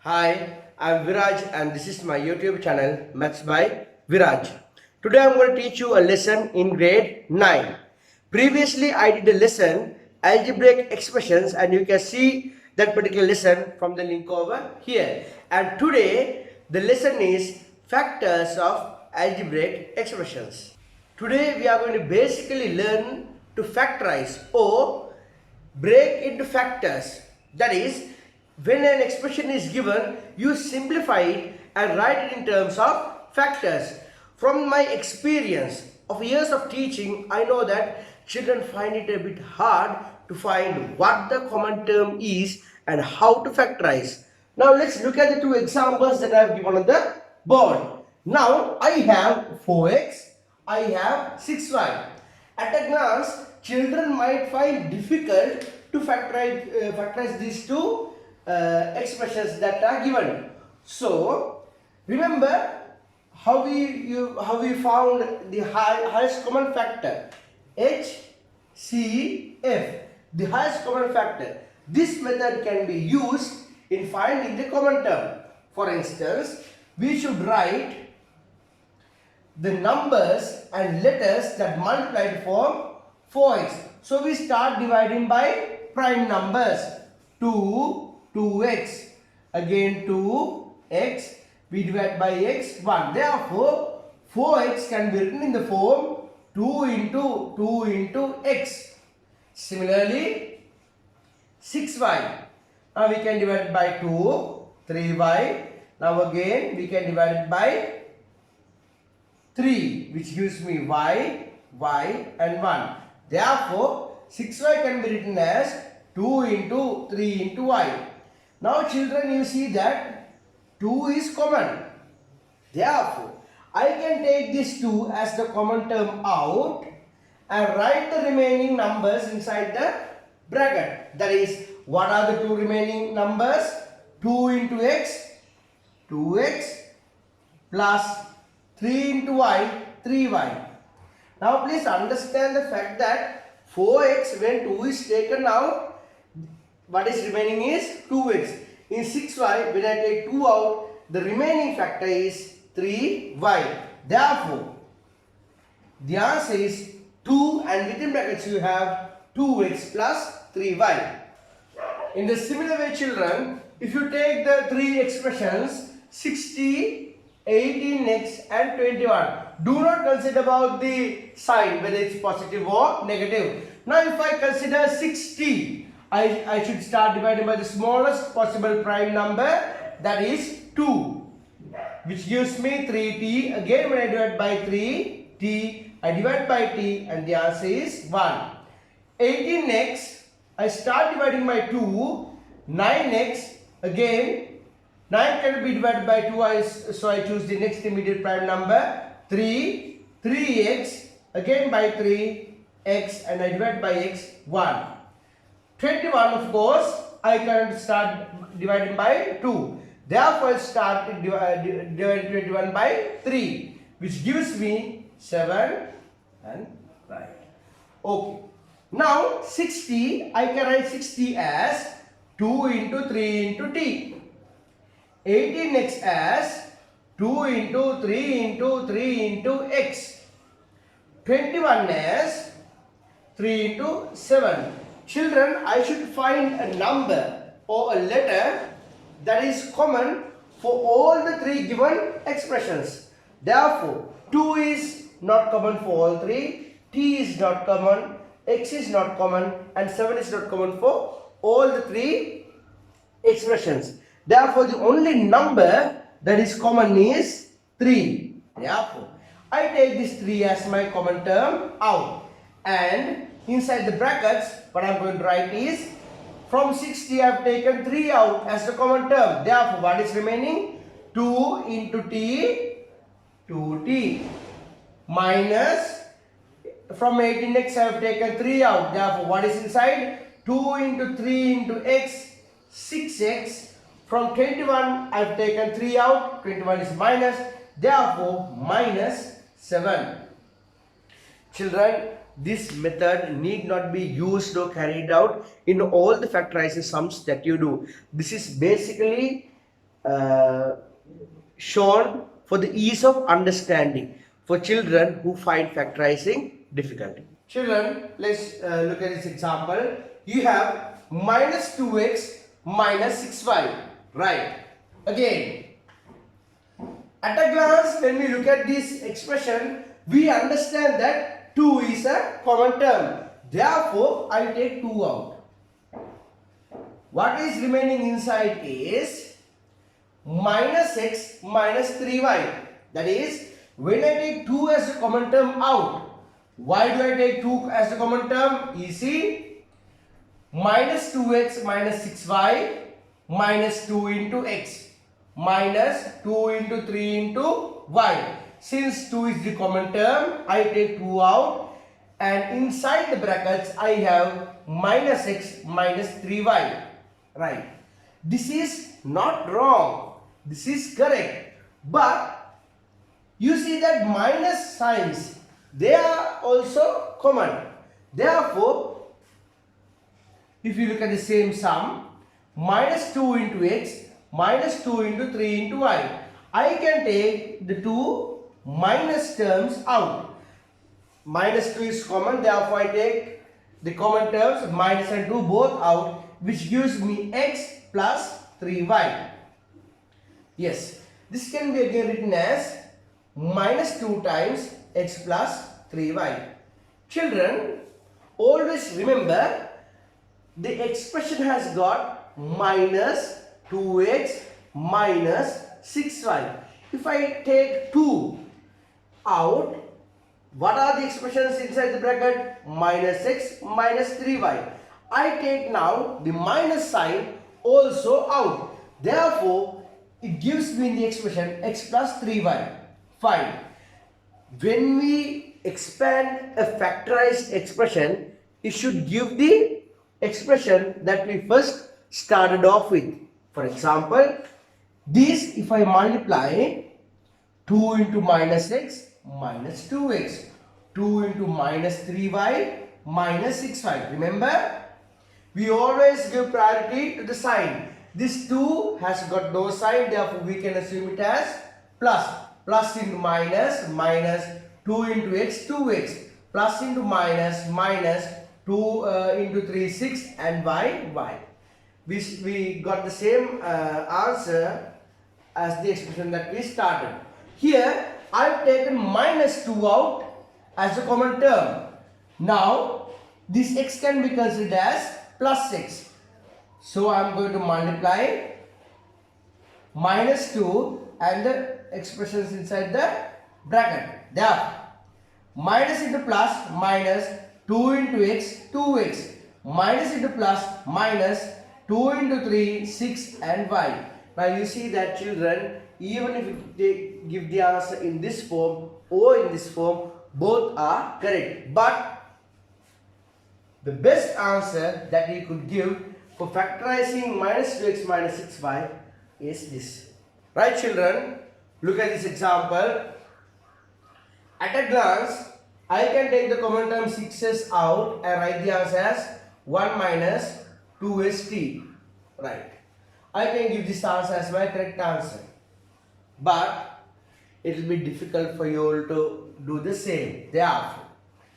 Hi, I'm Viraj and this is my YouTube channel Maths by Viraj. Today I'm going to teach you a lesson in grade 9. Previously I did a lesson algebraic expressions and you can see that particular lesson from the link over here. And today the lesson is factors of algebraic expressions. Today we are going to basically learn to factorize or break into factors. That is, when an expression is given, you simplify it and write it in terms of factors. From my experience of years of teaching, I know that children find it a bit hard to find what the common term is and how to factorize. Now let's look at the two examples that I have given on the board. Now I have 4x, I have 6y. At a glance, children might find difficult to factorize these two expressions that are given. So, remember how we found the highest common factor, HCF, the highest common factor. This method can be used in finding the common term. For instance, we should write the numbers and letters that multiplied form 4x. So we start dividing by prime numbers. 2x, again 2x, we divide by x, 1. Therefore, 4x can be written in the form 2 into x. Similarly, 6y. Now we can divide it by 2, 3y. Now again we can divide it by 3, which gives me y and 1. Therefore, 6y can be written as 2 into 3 into y. Now children, you see that 2 is common. Therefore, I can take this 2 as the common term out and write the remaining numbers inside the bracket. That is, what are the two remaining numbers? 2 into x, 2x, plus 3 into y, 3y. Now please understand the fact that 4x, when 2 is taken out, what is remaining is 2x. In 6y, when I take 2 out, the remaining factor is 3y. Therefore, the answer is 2 and within brackets you have 2x plus 3y. In the similar way, children, if you take the three expressions 60, 18x and 21, do not consider about the sign whether it's positive or negative. Now if I consider 60, I should start dividing by the smallest possible prime number, that is 2, which gives me 3t. Again when I divide by 3t, I divide by t and the answer is 1. 18x, I start dividing by 2, 9x, again 9 can be divided by 2, so I choose the next immediate prime number, 3, 3x, again by 3, x, and I divide by x, 1. 21, of course, I can start dividing by 2. Therefore, I start dividing 21 by 3, which gives me 7 and right. Okay. Now, 60, I can write 60 as 2 into 3 into t. 18x as 2 into 3 into 3 into x. 21 as 3 into 7. Children, I should find a number or a letter that is common for all the three given expressions. Therefore, 2 is not common for all three, t is not common, x is not common, and 7 is not common for all the three expressions. Therefore, the only number that is common is 3. Therefore, I take this 3 as my common term out. And inside the brackets, what I am going to write is, from 60 I have taken 3 out as the common term. Therefore, what is remaining? 2 into t, 2t. Minus, from 18x I have taken 3 out. Therefore, what is inside? 2 into 3 into x, 6x. From 21, I have taken 3 out. 21 is minus. Therefore, minus 7. Children, this method need not be used or carried out in all the factorizing sums that you do. This is basically uh, shown for the ease of understanding for children who find factorizing difficult. Children, let's look at this example. You have minus 2x minus 6y, right? Again, at a glance, when we look at this expression, we understand that 2 is a common term. Therefore, I take 2 out. What is remaining inside is minus x minus 3y. That is, when I take 2 as a common term out, why do I take 2 as a common term? Easy. Minus 2x minus 6y minus 2 into x minus 2 into 3 into y. Since 2 is the common term, I take 2 out, and inside the brackets I have minus x minus 3y. Right. This is not wrong. This is correct. But you see that minus signs, they are also common. Therefore, if you look at the same sum, minus 2 into x minus 2 into 3 into y, I can take the two minus terms out. Minus 2 is common, therefore I take the common terms minus and 2 both out, which gives me x plus 3y. Yes, this can be again written as minus 2 times x plus 3y. Children, always remember the expression has got minus 2x minus 6y. If I take 2 out, what are the expressions inside the bracket? Minus x minus 3y. I take now the minus sign also out. Therefore, it gives me the expression x plus 3y. Fine. When we expand a factorized expression, it should give the expression that we first started off with. For example, this if I multiply 2 into minus x minus 2x, 2 into minus 3y minus 6y. Remember, we always give priority to the sign. This 2 has got no sign, therefore we can assume it as plus. Plus into minus, minus 2 into x, 2x. Plus into minus, minus 2 into 3, 6 and y. We got the same answer as the expression that we started. Here, I've taken minus 2 out as a common term. Now, this x can be considered as plus 6. So, I am going to multiply minus 2 and the expressions inside the bracket. There, minus into plus minus 2 into x, 2x. Minus into plus minus 2 into 3, 6 and y. Now, you see that children, even if they give the answer in this form or in this form, both are correct. But the best answer that you could give for factorizing minus 2x minus 6y is this. Right, children? Look at this example. At a glance, I can take the common term 6s out and write the answer as 1 minus 2st. Right. I can give this answer as my correct answer. But it will be difficult for you all to do the same. Therefore,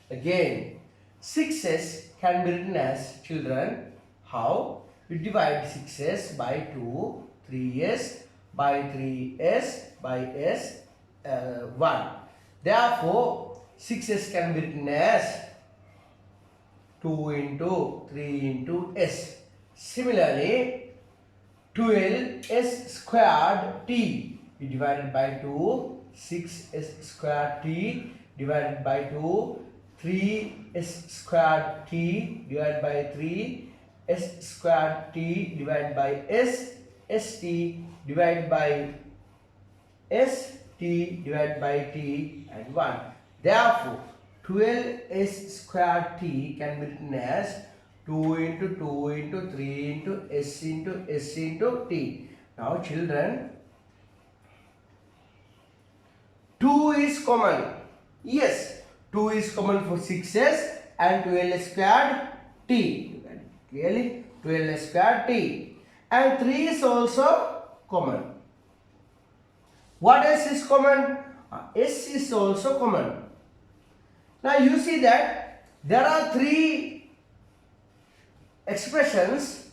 again, 6s can be written as, children, how? We divide 6s by 2, 3s by 3s by s 1. Therefore, 6s can be written as 2 into 3 into s. Similarly, 12s squared t divided by 2, 6s squared t divided by 2, 3s squared t divided by 3, s squared t divided by s, st divided by s, t divided by t and 1. Therefore, 12s squared t can be written as 2 into 2 into 3 into s into t. Now, children, 2 is common. Yes, 2 is common for 6s and 12s squared t. Clearly, 12s squared t. And 3 is also common. What else is common? S is also common. Now you see that there are three expressions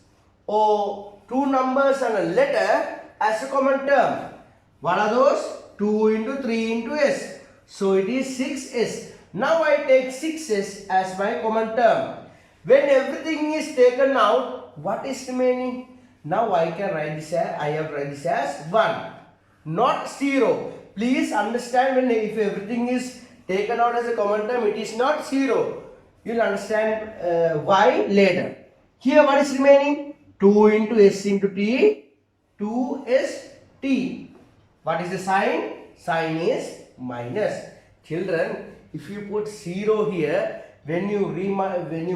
or two numbers and a letter as a common term. What are those? 2 into 3 into S. So it is 6S. Now I take 6S as my common term. When everything is taken out, what is remaining? Now I can write this as, I have write this as 1, not 0. Please understand, when if everything is taken out as a common term, it is not 0. You will understand why later. Here what is remaining? 2 into S into T, 2ST. What is the sign? Sign is minus. Children, if you put 0 here, when you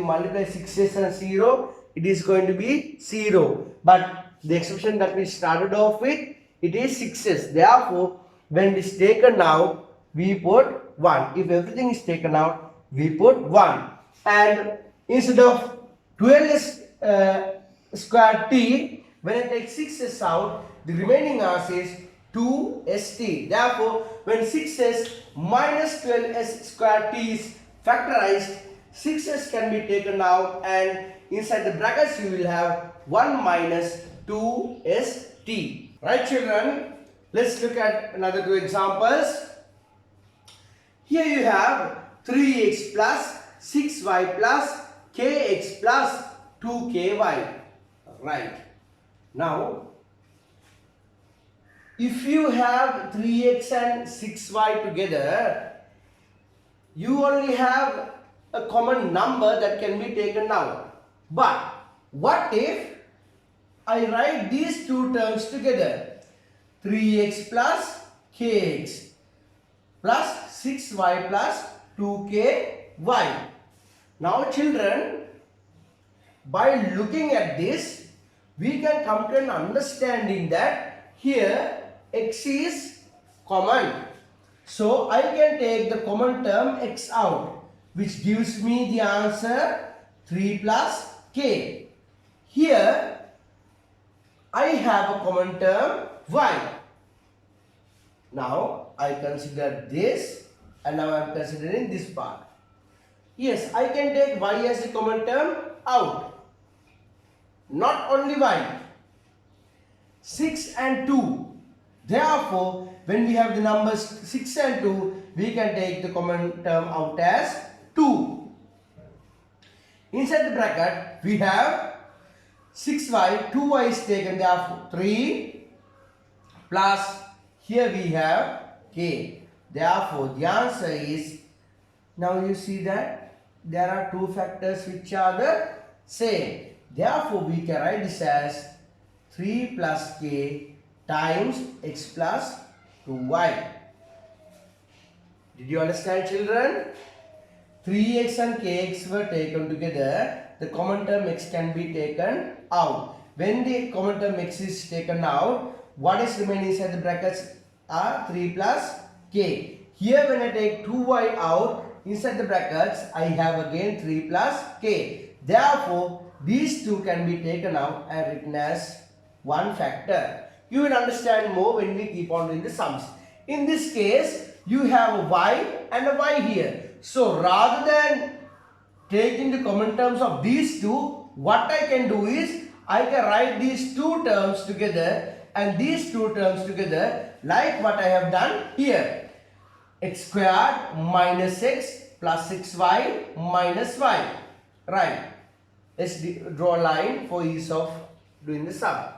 multiply 6s and 0, it is going to be 0. But the expression that we started off with, it is 6s. Therefore, when it is taken out, we put 1. If everything is taken out, we put 1. And instead of 12s square t, when I take 6s out, the remaining answer is 2st. Therefore, when 6s minus 12s square t is factorized, 6s can be taken out and inside the brackets you will have 1 minus 2st. Right children? Let's look at another two examples. Here you have 3x plus 6y plus kx plus 2ky. Right. Now, if you have 3x and 6y together, you only have a common number that can be taken out. But what if I write these two terms together? 3x plus kx plus 6y plus 2ky. Now children, by looking at this, we can come to an understanding that here x is common. So I can take the common term x out, which gives me the answer 3 plus k. Here I have a common term y. Now I consider this and now I am considering this part. Yes, I can take y as a common term out. Not only y. 6 and 2. Therefore, when we have the numbers 6 and 2, we can take the common term out as 2. Inside the bracket, we have 6y, 2y is taken, therefore 3 plus here we have k. Therefore, the answer is, now you see that there are two factors which are the same. Therefore, we can write this as 3 plus k times x plus 2y. Did you understand children? 3x and kx were taken together. The common term x can be taken out. When the common term x is taken out, what is remaining inside the brackets are 3 plus k. Here when I take 2y out, inside the brackets I have again 3 plus k. Therefore, these two can be taken out and written as one factor. You will understand more when we keep on doing the sums. In this case, you have a y and a y here. So, rather than taking the common terms of these two, what I can do is, I can write these two terms together and these two terms together like what I have done here. X squared minus x plus 6y minus y. Right. Let's draw a line for ease of doing the sum.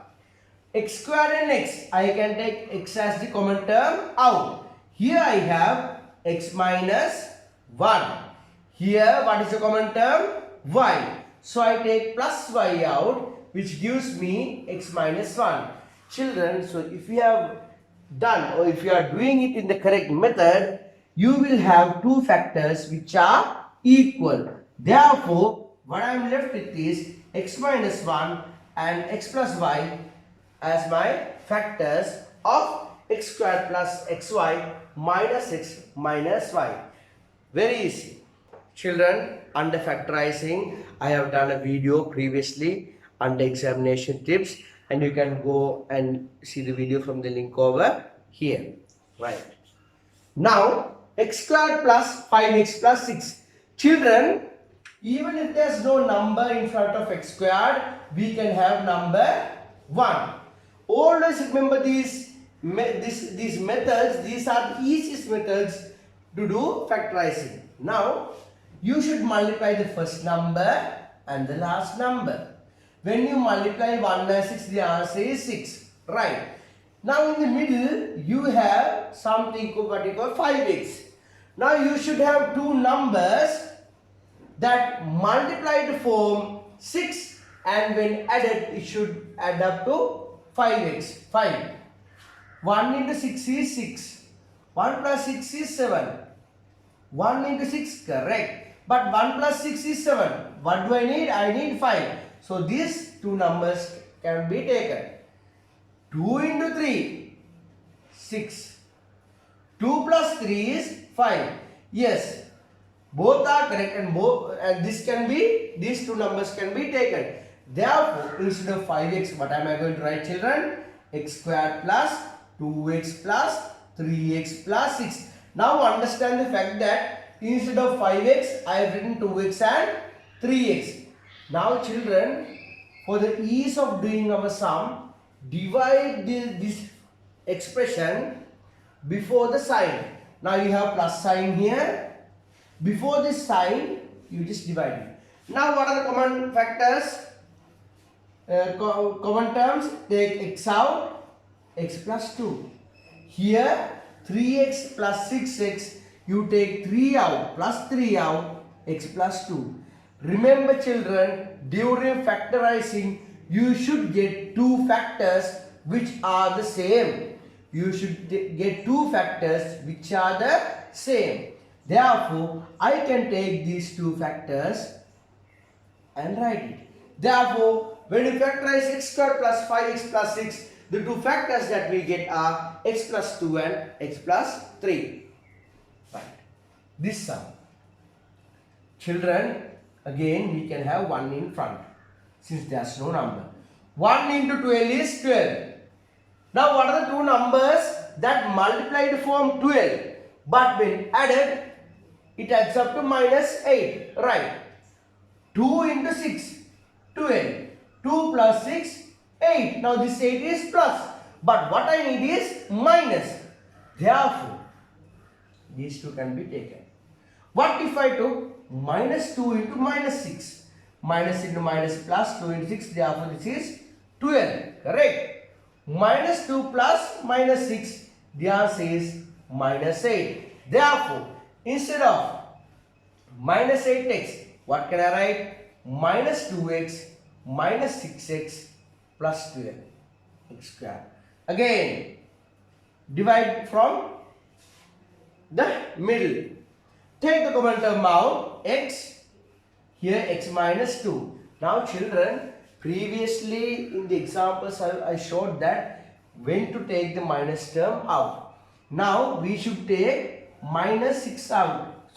X squared and x, I can take x as the common term out. Here I have x minus 1. Here what is the common term? Y. So I take plus y out, which gives me x minus 1. Children, so if you have done or if you are doing it in the correct method, you will have two factors which are equal. Therefore, what I am left with is x minus 1 and x plus y as my factors of x squared plus xy minus x minus y. Very easy. Children, under factorizing, I have done a video previously under examination tips. and you can go and see the video from the link over here. Right. Now, x squared plus 5x plus 6. Children, even if there's no number in front of x squared, we can have number 1. Always remember these methods. These are the easiest methods to do factorizing. Now, you should multiply the first number and the last number. When you multiply 1 and 6, the answer is 6. Right. Now in the middle, you have something what you call 5x. Now you should have two numbers that multiply to form 6, and when added, it should add up to 5x. 5. 1 into 6 is 6. 1 plus 6 is 7. 1 into 6, correct. But 1 plus 6 is 7. What do I need? I need 5. So these two numbers can be taken. 2 into 3, 6. 2 plus 3 is 5. Yes, both are correct, and these two numbers can be taken. Therefore, instead of 5x, what am I going to write, children? X squared plus 2x plus 3x plus 6. Now understand the fact that instead of 5x, I have written 2x and 3x. Now children, for the ease of doing our sum, divide this expression before the sign. Now you have plus sign here. Before this sign, you just divide it. Now what are the common factors? Common terms, take x out, x plus 2. Here 3x plus 6x, you take 3 out, plus 3 out, x plus 2. Remember children, during factorizing, you should get two factors which are the same. You should get two factors which are the same. Therefore, I can take these two factors and write it. Therefore, when you factorize x squared plus 5x plus 6, the two factors that we get are x plus 2 and x plus 3. Right. This sum. Children, again we can have 1 in front since there is no number. 1 into 12 is 12. Now what are the two numbers that multiply to form 12, but when added it adds up to minus 8, right? 2 into 6, 12. 2 plus 6, 8. Now this 8 is plus, but what I need is minus. Therefore, these two can be taken. What if I took minus 2 into minus 6? Minus into minus plus 2 into 6, therefore this is 12, correct? Minus 2 plus minus 6, the answer is minus 8. Therefore, instead of minus 8x, what can I write? Minus 2x minus 6x plus 12 x squared. Again, divide from the middle. Take the common term out, x, here x minus 2. Now children, previously in the examples I showed that when to take the minus term out. Now we should take minus 6 out,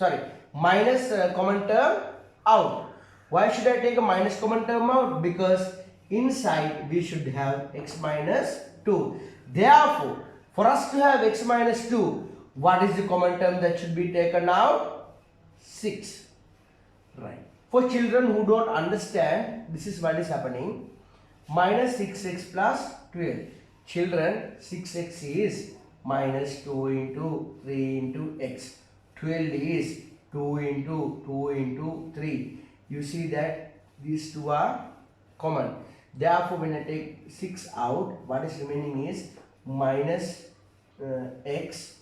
minus common term out. Why should I take a minus common term out? Because inside we should have x minus 2. Therefore, for us to have x minus 2, what is the common term that should be taken out? 6. Right. For children who don't understand, this is what is happening. Minus 6x plus 12. Children, 6x is minus 2 into 3 into x. 12 is 2 into 2 into 3. You see that these two are common. Therefore, when I take 6 out, what is remaining is minus x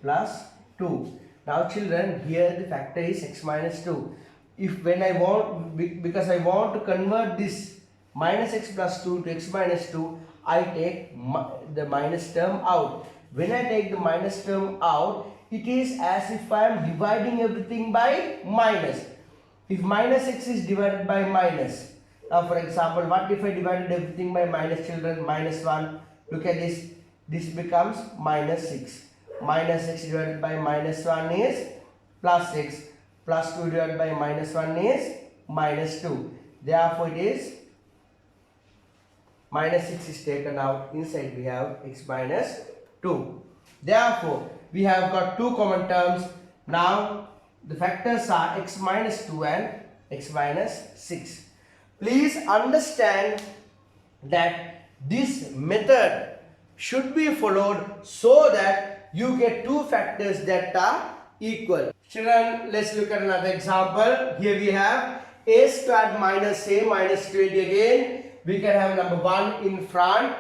plus 2. Now children, here the factor is x minus 2. If when I want, because I want to convert this minus x plus 2 to x minus 2, I take the minus term out. When I take the minus term out, it is as if I am dividing everything by minus. If minus x is divided by minus, now for example, what if I divided everything by minus, children? Minus 1, look at this, this becomes minus 6. Minus x divided by minus 1 is plus 6. Plus 2 divided by minus 1 is minus 2. Therefore, it is minus 6 is taken out. Inside we have x minus 2. Therefore, we have got two common terms. Now, the factors are x minus 2 and x minus 6. Please understand that this method should be followed so that you get two factors that are equal. Children, let's look at another example. Here we have a squared minus a minus 20 again. We can have number 1 in front.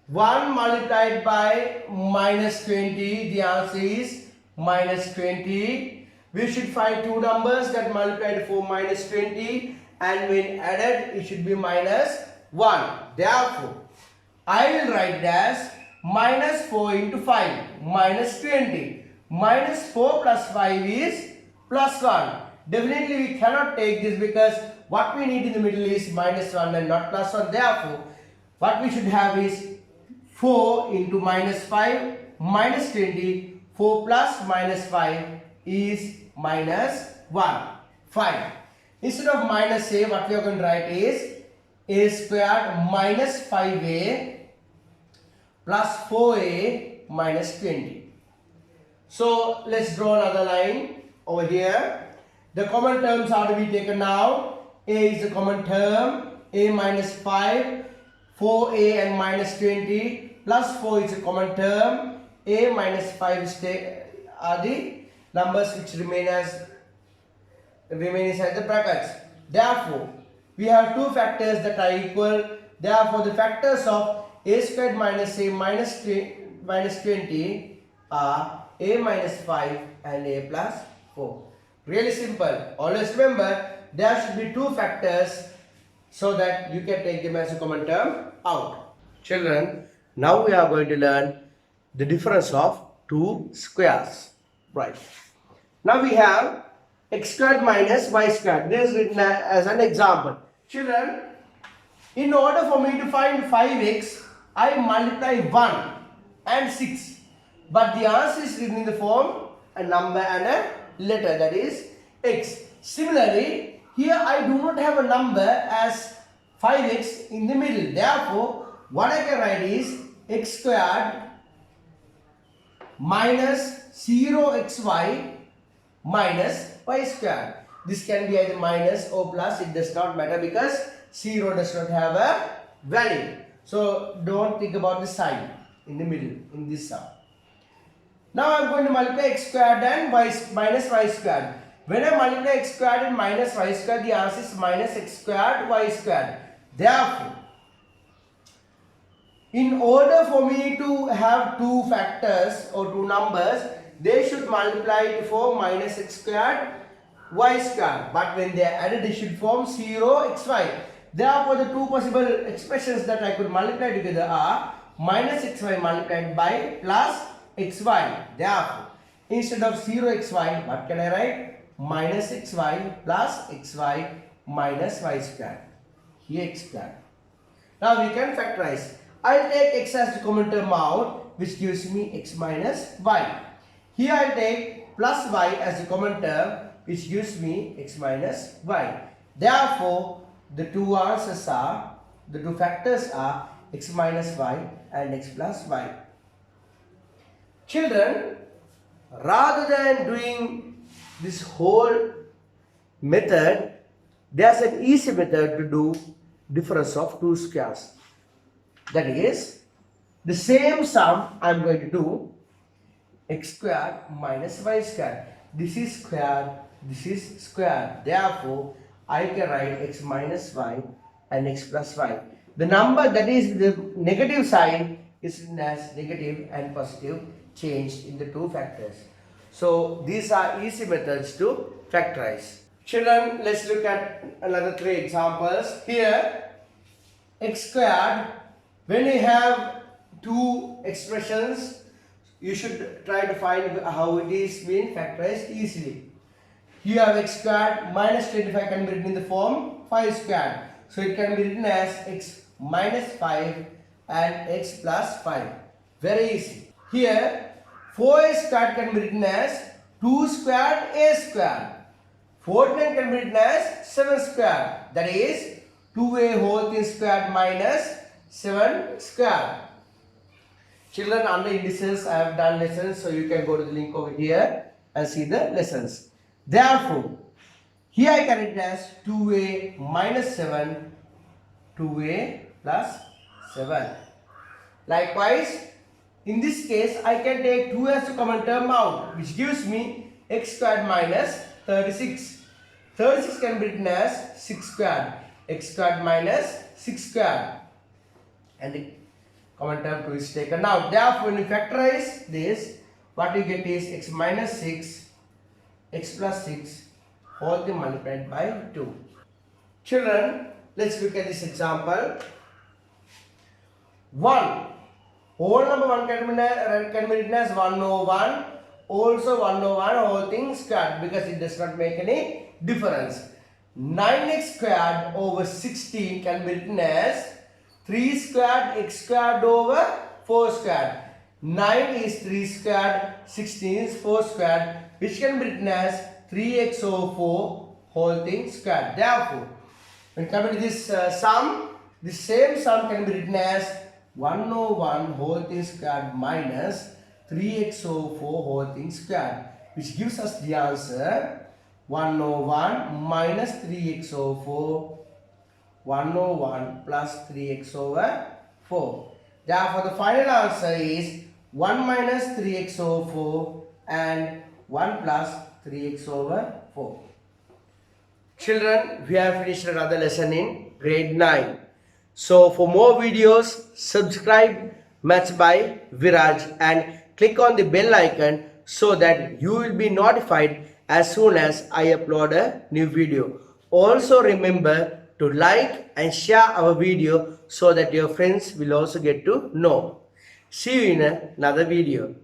1 multiplied by minus 20, the answer is minus 20. We should find two numbers that multiplied for minus 20 and when added it should be minus 1. Therefore, I will write it as minus 4 into 5 minus 20. Minus 4 plus 5 is plus 1. Definitely we cannot take this because what we need in the middle is minus 1 and not plus 1. Therefore, what we should have is 4 into minus 5 minus 20. 4 plus minus 5 is minus 1. Fine. Instead of minus a, what we are going to write is a squared minus 5a plus 4a minus 20. So let's draw another line over here. The common terms are to be taken now. A is the common term. A minus 5, 4a and minus 20 plus 4 is a common term. A minus 5 are the numbers which remain inside the brackets. Therefore, we have two factors that are equal. Therefore, the factors of a squared minus a minus 20 are a minus 5 and a plus 4. Really simple. Always remember there should be two factors so that you can take them as a common term out. Children, now we are going to learn the difference of two squares. Right. Now we have x squared minus y squared. This is written as an example. Children, in order for me to find 5x, I multiply 1 and 6. But the answer is written in the form a number and a letter, that is x. Similarly, here I do not have a number as 5x in the middle. Therefore, what I can write is x squared minus 0xy minus y squared. This can be either minus or plus. It does not matter because 0 does not have a value. So don't think about the sign in the middle in this sum. Now I am going to multiply x squared and minus y squared. When I multiply x squared and minus y squared, the answer is minus x squared y squared. Therefore, in order for me to have two factors or two numbers, they should multiply to form minus x squared y squared. But when they are added, they should form 0xy. Therefore, the two possible expressions that I could multiply together are minus xy multiplied by plus xy. Therefore, instead of 0xy, what can I write? Minus xy plus xy minus y squared. Here x squared. Now we can factorize. I'll take x as the common term out, which gives me x minus y. Here I'll take plus y as the common term, which gives me x minus y. Therefore, the two factors are x minus y and x plus y. Children, rather than doing this whole method, there's an easy method to do difference of two squares. That is, the same sum I am going to do x squared minus y squared. This is squared, this is squared. Therefore, I can write x minus y and x plus y. The number that is the negative sign is written as negative and positive changed in the two factors. So these are easy methods to factorize. Children, let's look at another three examples. Here, x squared, when you have two expressions, you should try to find how it is being factorized easily. Here have x squared minus 25 can be written in the form 5 squared. So it can be written as x minus 5 and x plus 5. Very easy. Here 4a squared can be written as 2 squared a squared. 49 can be written as 7 squared. That is 2a whole thing squared minus 7 square. Children, under indices I have done lessons, so you can go to the link over here and see the lessons. Therefore, here I can write as 2a minus 7, 2a plus 7. Likewise, in this case, I can take 2 as a common term out, which gives me x squared minus 36. 36 can be written as 6 squared. X squared minus 6 squared. And the common term 2 is taken out. Therefore, when you factorize this, what you get is x minus 6, x plus 6, whole thing multiplied by 2. Children, let's look at this example. 1. Whole number 1 can be written as 101. Also 101 whole thing squared, because it does not make any difference. 9x squared over 16 can be written as 3 squared x squared over 4 squared. 9 is 3 squared, 16 is 4 squared, which can be written as 3x over 4 whole thing squared. Therefore, when coming to this sum, the same sum can be written as 101 whole thing squared minus 3x over 4 whole thing squared, which gives us the answer 101 minus 3x over 4, 101 plus 3x over 4. Therefore, the final answer is 1 minus 3x over 4 and 1 plus 3x over 4. Children, we have finished another lesson in grade 9. So, for more videos, subscribe Maths by Viraj and click on the bell icon so that you will be notified as soon as I upload a new video. Also remember to like and share our video so that your friends will also get to know. See you in another video.